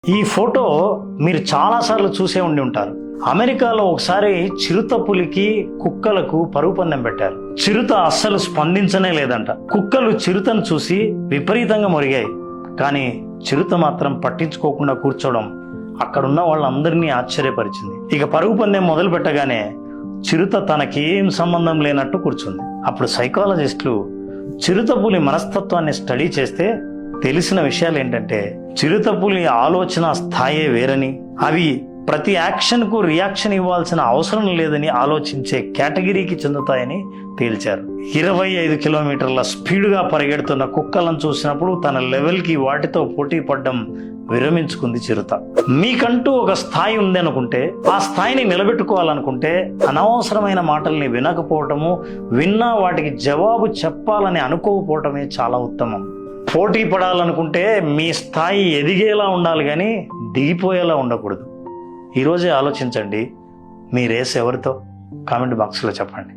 ఈ ఫోటో మీరు చాలాసార్లు చూసే ఉండి ఉంటారు. అమెరికాలో ఒకసారి చిరుత పులికి కుక్కలకు పరుగు పందెం పెట్టారు. చిరుత అస్సలు స్పందించనే లేదంట. కుక్కలు చిరుతను చూసి విపరీతంగా మొరిగాయి. కానీ చిరుత మాత్రం పట్టించుకోకుండా కూర్చోవడం అక్కడున్న వాళ్ళందరినీ ఆశ్చర్యపరిచింది. ఇక పరుగు పందెం మొదలు పెట్టగానే చిరుత తనకేం సంబంధం లేనట్టు కూర్చుంది. అప్పుడు సైకాలజిస్టులు చిరుతపులి మనస్తత్వాన్ని స్టడీ చేస్తే తెలిసిన విషయాలు ఏంటంటే, చిరుతపులి ఆలోచన స్థాయే వేరని, అవి ప్రతి యాక్షన్కు రియాక్షన్ ఇవ్వాల్సిన అవసరం లేదని ఆలోచించే కేటగిరీకి చెందుతాయని తేల్చారు. 25 కిలోమీటర్ల స్పీడ్గా పరిగెడుతున్న కుక్కలను చూసినప్పుడు తన లెవెల్కి వాటితో పోటీ పడడం విరమించుకుంది చిరుత. మీకంటూ ఒక స్థాయి ఉంది అనుకుంటే, ఆ స్థాయిని నిలబెట్టుకోవాలనుకుంటే అనవసరమైన మాటల్ని వినకపోవటము, విన్నా వాటికి జవాబు చెప్పాలని అనుకోకపోవటమే చాలా ఉత్తమం. పోటీ పడాలనుకుంటే మీ స్థాయి ఎదిగేలా ఉండాలి కానీ దిగిపోయేలా ఉండకూడదు. ఈరోజే ఆలోచించండి, మీ రేస్ ఎవరితో? కామెంట్ బాక్స్లో చెప్పండి.